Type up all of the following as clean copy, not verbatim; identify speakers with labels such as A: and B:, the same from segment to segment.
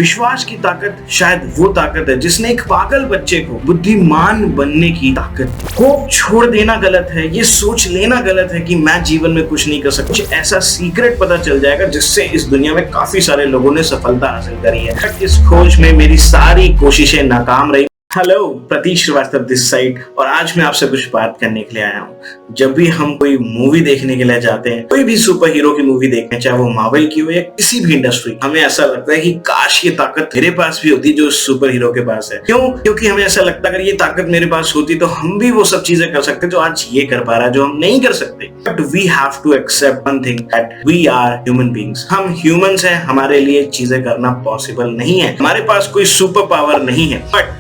A: विश्वास की ताकत शायद वो ताकत है जिसने एक पागल बच्चे को बुद्धिमान बनने की ताकत दी। होप छोड़ देना गलत है, ये सोच लेना गलत है कि मैं जीवन में कुछ नहीं कर सकता। कुछ ऐसा सीक्रेट पता चल जाएगा जिससे इस दुनिया में काफी सारे लोगों ने सफलता हासिल करी है। इस खोज में मेरी सारी कोशिशें नाकाम रही। Hello, Prateek Shrivastava this side, और आज मैं आपसे कुछ बात करने के लिए आया हूँ। जब भी हम कोई मूवी देखने के लिए जाते हैं, कोई भी सुपर हीरो की मूवी देखते हैं, चाहे वो मार्वल की हो या किसी भी इंडस्ट्री, हमें ऐसा लगता है कि काश ये ताकत मेरे पास भी होती जो सुपर हीरो के पास है। क्यों? क्योंकि हमें ऐसा लगता है अगर ये ताकत मेरे पास होती तो हम भी वो सब चीजें कर सकते जो आज ये कर पा रहा है, जो हम नहीं कर सकते। But we have to accept one thing, that we are human beings. हम ह्यूमंस हैं, हमारे लिए चीजें करना पॉसिबल नहीं है, हमारे पास कोई सुपर पावर नहीं है। बट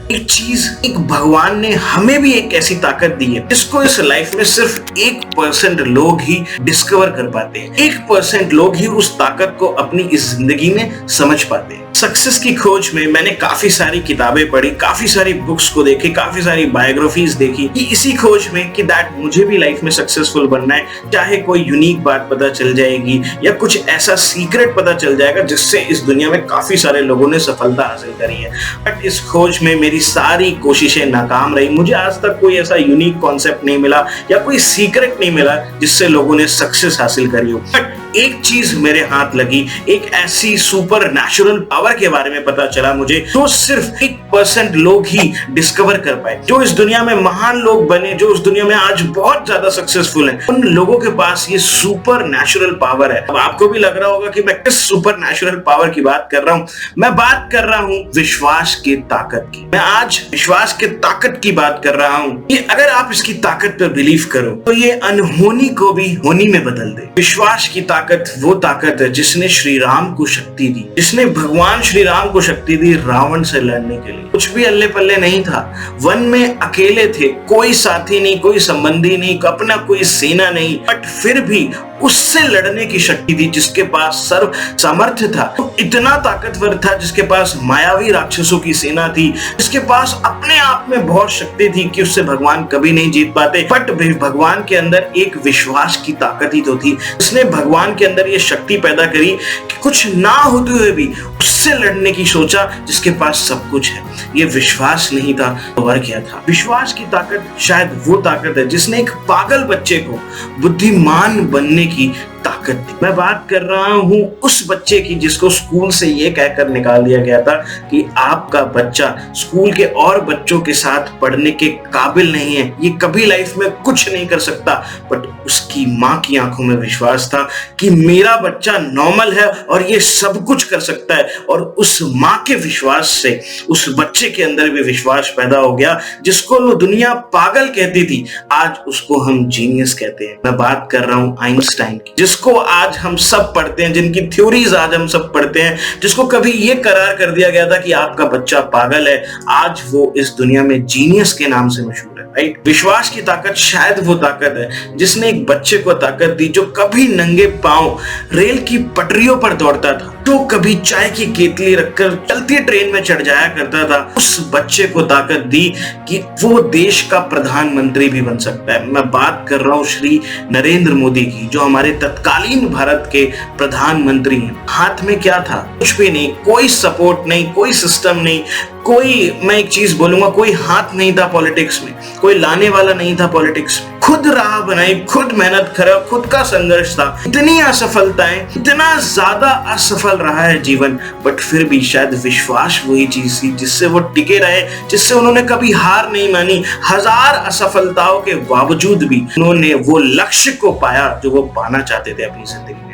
A: एक भगवान ने हमें भी एक ऐसी ताकत दी है जिसको इस लाइफ में सिर्फ 1% लोग ही डिस्कवर कर पाते हैं। 1% लोग ही उस ताकत को अपनी इस जिंदगी में समझ पाते हैं। सक्सेस की खोज में मैंने काफी सारी किताबें पढ़ी, काफी सारी बुक्स को देखी, काफी सारी बायोग्राफीज देखी कि इसी खोज में कि दैट मुझे भी लाइफ में सक्सेसफुल बनना है। चाहे कोई यूनिक बात पता चल जाएगी या कुछ ऐसा सीक्रेट पता चल जाएगा जिससे इस दुनिया में काफी सारे लोगों ने सफलता हासिल करी है। बट इस खोज में मेरी सारी कोशिशें नाकाम रही। मुझे आज तक कोई ऐसा यूनिक कॉन्सेप्ट नहीं मिला या कोई सीक्रेट नहीं मिला जिससे लोगों ने सक्सेस हासिल करी हो। बट एक चीज मेरे हाथ लगी, एक ऐसी सुपर नेचुरल पावर के बारे में पता चला मुझे जो सिर्फ 1% लोग ही डिस्कवर कर पाए। जो इस दुनिया में महान लोग बने, जो इस दुनिया में आज बहुत ज्यादा सक्सेसफुल हैं, उन लोगों के पास ये सुपर नेचुरल पावर है। अब आपको भी लग रहा होगा कि मैं किस सुपर नेचुरल पावर की बात कर रहा हूं। मैं बात कर रहा हूं विश्वास की ताकत की। मैं आज विश्वास की ताकत की बात कर रहा हूं कि अगर आप इसकी ताकत पर बिलीव करो तो ये अनहोनी को भी होनी में बदल दे। विश्वास की ताकत वो ताकत है जिसने श्री राम को शक्ति दी, जिसने भगवान श्री राम को शक्ति दी रावण से लड़ने के लिए। कुछ भी अल्ले पल्ले नहीं था, वन में अकेले थे, कोई साथी नहीं, कोई संबंधी नहीं, अपना कोई सेना नहीं, बट फिर भी उससे लड़ने की शक्ति थी जिसके पास सर्व सामर्थ्य था। तो इतना ताकतवर था जिसके पास मायावी राक्षसों की सेना थी, जिसके पास अपने आप में बहुत शक्ति थी कि उससे भगवान कभी नहीं जीत पाते। बट भगवान के अंदर एक विश्वास की ताकत ही तो थी। उसने भगवान के अंदर ये शक्ति पैदा करी कि कुछ ना होते हुए भी उससे लड़ने की सोचा जिसके पास सब कुछ है। ये विश्वास नहीं था तो और क्या था? विश्वास की ताकत शायद वो ताकत है जिसने एक पागल बच्चे को बुद्धिमान बनने की ताकत दी। मैं बात कर रहा हूं उस बच्चे की जिसको स्कूल से ये कहकर निकाल दिया गया था कि आपका बच्चा स्कूल के और बच्चों के साथ पढ़ने के काबिल नहीं है, ये कभी लाइफ में कुछ नहीं कर सकता। बट उसकी माँ की आंखों में विश्वास था कि मेरा बच्चा नॉर्मल है और ये सब कुछ कर सकता है। और उस माँ के विश्वास से उस बच्चे के अंदर भी विश्वास पैदा हो गया। जिसको दुनिया पागल कहती थी, आज उसको हम जीनियस कहते हैं। मैं बात कर रहा हूं आइंस्टाइन की, जिसको आज हम सब पढ़ते हैं, जिनकी थ्योरीज आज हम सब पढ़ते हैं, जिसको कभी ये करार कर दिया गया था कि आपका बच्चा पागल है, आज वो इस दुनिया में जीनियस के नाम से मशहूर है। राइट? विश्वास की ताकत शायद वो ताकत है जिसने एक बच्चे को ताकत दी जो कभी नंगे पांव रेल की पटरियों पर दौड़ता था, जो कभी चाय की केतली रखकर चलती ट्रेन में चढ़ जाया करता था। उस बच्चे को ताकत दी कि वो देश का प्रधानमंत्री भी बन सकता है। मैं बात कर रहा हूँ श्री नरेंद्र मोदी की, जो हमारे तत्कालीन भारत के प्रधानमंत्री हैं। हाथ में क्या था? कुछ भी नहीं, कोई सपोर्ट नहीं, कोई सिस्टम नहीं, कोई, मैं एक चीज बोलूंगा, कोई हाथ नहीं था पॉलिटिक्स में, कोई लाने वाला नहीं था पॉलिटिक्स में। खुद राह बनाई, खुद मेहनत करा, खुद का संघर्ष था। इतनी असफलताएं, इतना ज्यादा असफल रहा है जीवन, बट फिर भी शायद विश्वास वही चीज थी जिससे वो टिके रहे, जिससे उन्होंने कभी हार नहीं मानी। हजार असफलताओं के बावजूद भी उन्होंने वो लक्ष्य को पाया जो वो पाना चाहते थे अपनी जिंदगी में।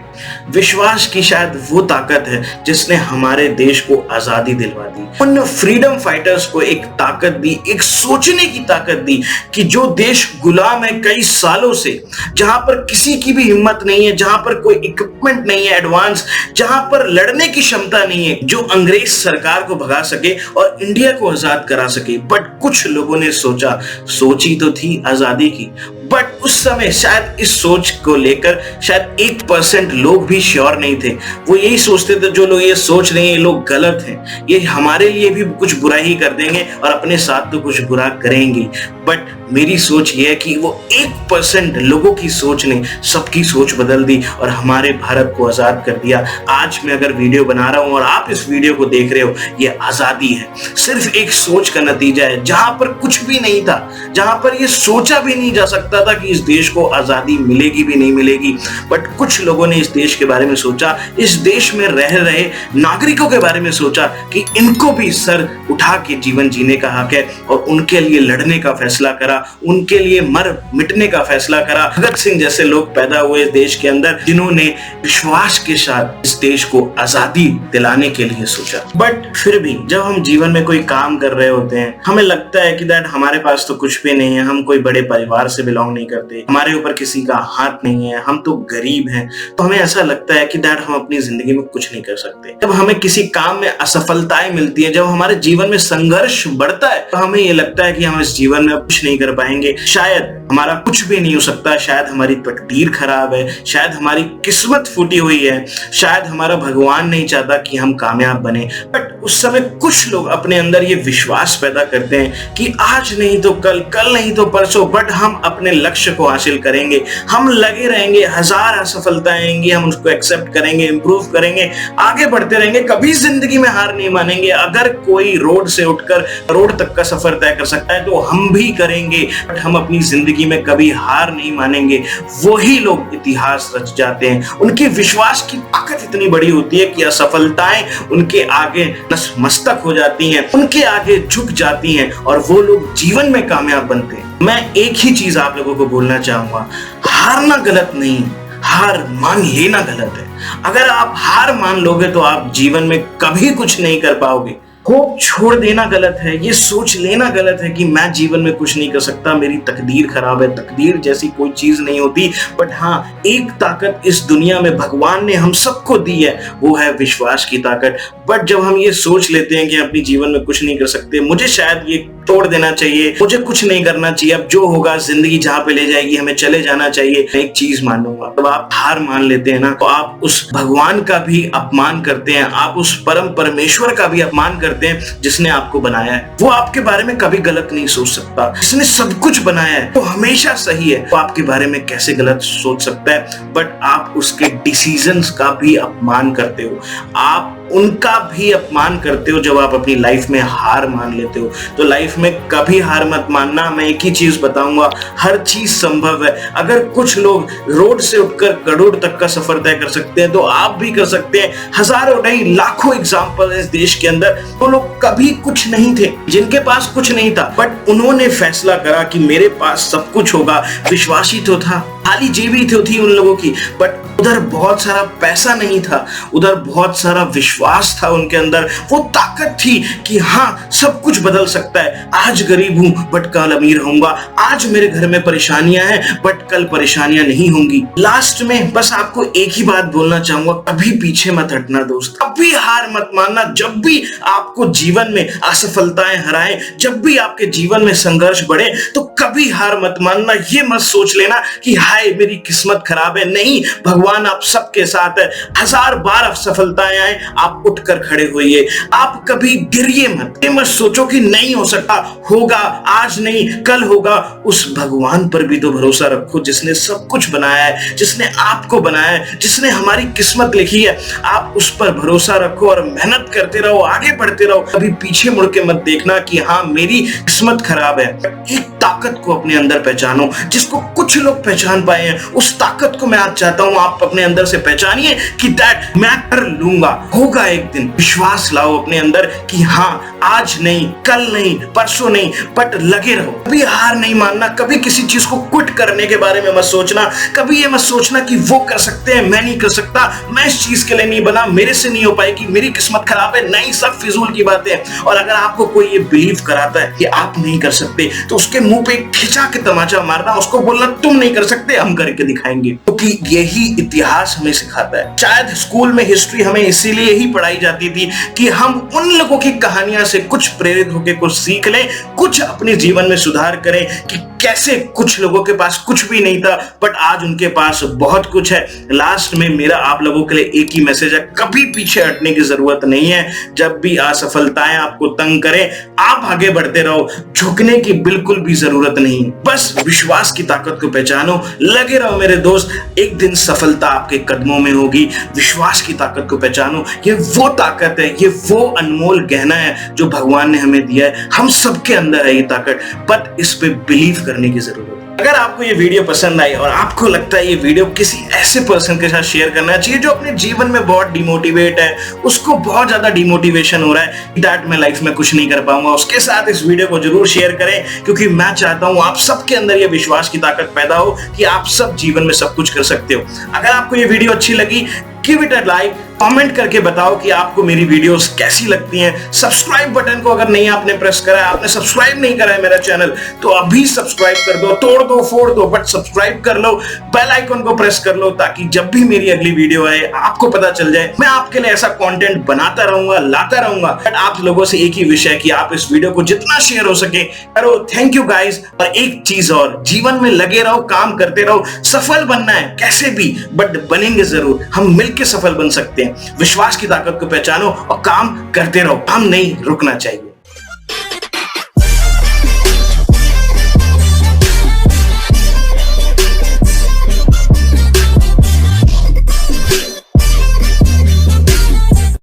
A: विश्वास की शायद वो ताकत है जिसने हमारे देश को आजादी दिलवा दी। उन फ्रीडम फाइटर्स को एक ताकत दी, एक सोचने की ताकत दी कि जो देश गुलाम है कई सालों से, जहां पर किसी की भी हिम्मत नहीं है, जहां पर कोई इक्विपमेंट नहीं है एडवांस, जहां पर लड़ने की क्षमता नहीं है, जो अंग्रेज सरकार को भगा सके और इंडिया को आजाद करा सके। बट कुछ लोगों ने सोची तो थी आजादी की, बट उस समय शायद इस सोच को लेकर शायद 1% लोग भी श्योर नहीं थे। वो यही सोचते थे जो लोग ये सोच रहे हैं ये लोग गलत हैं, ये हमारे लिए भी कुछ बुरा ही कर देंगे और अपने साथ तो कुछ बुरा करेंगे। बट मेरी सोच ये है कि वो 1% लोगों की सोच ने सबकी सोच बदल दी और हमारे भारत को आजाद कर दिया। आज मैं अगर वीडियो बना रहा हूं और आप इस वीडियो को देख रहे हो, ये आजादी है, सिर्फ एक सोच का नतीजा है। जहां पर कुछ भी नहीं था, जहां पर ये सोचा भी नहीं जा सकता था कि इस देश को आजादी मिलेगी भी नहीं मिलेगी, बट कुछ लोगों ने इस देश के बारे में सोचा, इस देश में रह रहे नागरिकों के बारे में सोचा कि इनको भी सर उठा के जीवन जीने का हक है, और उनके लिए लड़ने का फैसला करा, उनके लिए मर मिटने का फैसला करा। भगत सिंह जैसे लोग पैदा हुए इस देश के अंदर, जिन्होंने विश्वास के साथ इस देश को आजादी दिलाने के लिए सोचा। बट फिर भी जब हम जीवन में कोई काम कर रहे होते हैं, हमें लगता है कि दैट हमारे पास तो कुछ भी नहीं है, हम कोई बड़े परिवार से बिलोंग नहीं करते, हमारे ऊपर किसी का हाथ नहीं है, हम तो गरीब हैं। तो हमें ऐसा लगता है कि दैट हम अपनी जिंदगी में कुछ नहीं कर सकते। जब हमें किसी काम में असफलताएं मिलती है, जब हमारे जीवन में संघर्ष बढ़ता है, तो हमें ये लगता है कि हम इस जीवन में कुछ नहीं कर पाएंगे, शायद हमारा कुछ भी नहीं हो सकता, शायद हमारी तकदीर खराब है, शायद हमारी किस्मत फूटी हुई है, शायद हमारा भगवान नहीं चाहता कि हम कामयाब बने। बट उस समय कुछ लोग अपने अंदर ये विश्वास पैदा करते हैं कि आज नहीं तो कल, कल नहीं तो परसों, बट हम अपने लक्ष्य को हासिल करेंगे, हम लगे रहेंगे, हजार असफलताएं आएंगी, हम उसको एक्सेप्ट करेंगे, इंप्रूव करेंगे, आगे बढ़ते रहेंगे, कभी जिंदगी में हार नहीं मानेंगे। अगर कोई रोड से उठकर रोड तक का सफर तय कर सकता है तो हम भी करेंगे, बट हम अपनी जिंदगी में कभी हार नहीं मानेंगे। वही लोग इतिहास रच जाते हैं, उनके विश्वास की ताकत इतनी बड़ी होती है कि असफलताएं उनके आगे नतमस्तक हो जाती हैं, उनके आगे झुक जाती हैं, और वो लोग जीवन में कामयाब बनते हैं। मैं एक ही चीज आप लोगों को बोलना चाहूंगा, हारना गलत नहीं, हार मान लेना गलत है। अगर आप हार मान लोगे तो आप जीवन में कभी कुछ नहीं कर पाओगे। होप छोड़ देना गलत है, ये सोच लेना गलत है कि मैं जीवन में कुछ नहीं कर सकता, मेरी तकदीर खराब है। तकदीर जैसी कोई चीज नहीं होती, बट हाँ, एक ताकत इस दुनिया में भगवान ने हम सबको दी है, वो है विश्वास की ताकत। बट जब हम ये सोच लेते हैं कि अपनी जीवन में कुछ नहीं कर सकते, मुझे शायद ये तोड़ देना चाहिए, मुझे कुछ नहीं करना चाहिए, अब जो होगा जिंदगी जहां पे ले जाएगी हमें चले जाना चाहिए, मैं एक चीज मानूंगा, जब आप हार मान लेते हैं ना, तो आप उस भगवान का भी अपमान करते हैं, आप उस परम परमेश्वर का भी अपमान करते हैं जिसने आपको बनाया है। वो आपके बारे में कभी गलत नहीं सोच सकता, जिसने सब कुछ बनाया है तो हमेशा सही है, तो आपके बारे में कैसे गलत सोच सकता है। बट आप उसके डिसीजंस का भी अपमान करते हो, आप उनका भी अपमान करते हो जब आप अपनी लाइफ में हार मान लेते हो। तो लाइफ में कभी हार मत मानना। मैं एक ही चीज बताऊंगा, हर चीज संभव है। अगर कुछ लोग रोड से उठकर करोड़ तक का सफर तय कर सकते हैं तो आप भी कर सकते हैं। हजारों नहीं लाखों एग्जाम्पल है इस देश के अंदर, तो लोग कभी कुछ नहीं थे, जिनके पास कुछ नहीं था, बट उन्होंने फैसला करा कि मेरे पास सब कुछ होगा। विश्वास ही तो था, खाली जेबी तो थी उन लोगों की, बट उधर बहुत सारा पैसा नहीं था, उधर बहुत सारा विश्वास था उनके अंदर, वो ताकत थी कि हाँ सब कुछ बदल सकता है। आज गरीब हूं बट कल अमीर होऊंगा, आज मेरे घर में परेशानियां हैं बट कल परेशानियां नहीं होंगी। लास्ट में बस आपको एक ही बात बोलना चाहूंगा, कभी पीछे मत हटना दोस्त, कभी हार मत मानना। जब भी आपको जीवन में असफलताएं हराएं, जब भी आपके जीवन में संघर्ष बढ़े, तो कभी हार मत मानना। ये मत सोच लेना कि हाय मेरी किस्मत खराब है, नहीं, भगवान आप सबके साथ है। हजार बार असफलताएं आए, आप उठकर खड़े होइए, आप कभी गिरिए मत। ये मत सोचो कि नहीं हो सकता, होगा, आज नहीं कल होगा। उस भगवान पर भी तो भरोसा रखो जिसने सब कुछ बनाया है, जिसने आपको बनाया है, जिसने हमारी किस्मत लिखी है। आप उस पर भरोसा रखो और मेहनत करते रहो, आगे बढ़ते रहो। कभी पीछे मुड़ के मत देखना कि हाँ मेरी किस्मत खराब है। एक ताकत को अपने अंदर पहचानो जिसको कुछ लोग पहचान पाए हैं। उस ताकत को मैं आज चाहता हूं आप अपने अंदर से पहचानिए कि दैट मैं कर लूंगा, होगा एक दिन। विश्वास लाओ अपने अंदर कि हाँ आज नहीं कल नहीं परसों नहीं, बट लगे रहो। कभी हार नहीं मानना, कभी किसी चीज को क्विट करने के बारे में मत सोचना, कभी ये मत सोचना कि वो कर सकते हैं मैं नहीं कर सकता, मैं इस चीज के लिए नहीं बना, मेरे से नहीं हो पाएगी, मेरी किस्मत खराब है। नहीं, सब फिजूल की बातें हैं। और अगर आपको कोई ये बिलीव कराता है कि आप नहीं कर सकते, तो उसके मुंह पे खिंचा के तमाचा मारना, उसको बोलना तुम नहीं कर सकते, हम करके दिखाएंगे, क्योंकि यही इतिहास हमें सिखाता है। शायद स्कूल में हिस्ट्री हमें इसीलिए ही पढ़ाई जाती थी कि हम उन लोगों की कहानियां से कुछ प्रेरित होकर कुछ सीख लें, कुछ अपने जीवन में सुधार करें कि कैसे कुछ लोगों के पास कुछ भी नहीं था बट आज उनके पास बहुत कुछ है। लास्ट में मेरा आप लोगों के लिए एक ही मैसेज है, कभी पीछे हटने की जरूरत नहीं है। जब भी असफलताएं आपको तंग करें, आप आगे बढ़ते रहो, झुकने की बिल्कुल भी जरूरत नहीं। बस विश्वास की ताकत को पहचानो, लगे रहो मेरे दोस्त, एक दिन सफलता आपके कदमों में होगी। विश्वास की ताकत को पहचानो, ये वो ताकत है, ये वो अनमोल गहना है जो भगवान ने हमें दिया है। हम सबके अंदर है ये ताकत, बट इस पे बिलीव करने की जरूरत है। अगर आपको ये वीडियो पसंद आई और आपको लगता है ये वीडियो किसी ऐसे पर्सन के साथ शेयर करना चाहिए जो अपने जीवन में बहुत डिमोटिवेट है, उसको बहुत ज्यादा डिमोटिवेशन हो रहा है दैट मैं लाइफ में कुछ नहीं कर पाऊंगा, उसके साथ इस वीडियो को जरूर शेयर करें, क्योंकि मैं चाहता हूं आप सबके अंदर ये विश्वास की ताकत पैदा हो कि आप सब जीवन में सब कुछ कर सकते हो। अगर आपको ये वीडियो अच्छी लगी, give it a like, comment करके बताओ कि आपको मेरी वीडियोस कैसी लगती हैं। सब्सक्राइब बटन को अगर नहीं आपने प्रेस करा है, आपने सब्सक्राइब नहीं करा है मेरा चैनल, तो अभी सब्सक्राइब कर दो, तोड़ दो फोड़ दो बट सब्सक्राइब कर लो। बेल आइकन को प्रेस कर लो ताकि जब भी मेरी अगली वीडियो आए आपको पता चल जाए। मैं आपके लिए ऐसा कंटेंट बनाता रहूंगा, लाता रहूंगा। बट आप लोगों से एक ही विषय है कि आप इस वीडियो को जितना शेयर हो सके करो। Thank you guys. और एक चीज और, जीवन में लगे रहो, काम करते रहो। सफल बनना है कैसे भी, बट बनेंगे जरूर। हम मिलकर सफल बन सकते हैं। विश्वास की ताकत को पहचानो और काम करते रहो, हम नहीं रुकना चाहिए।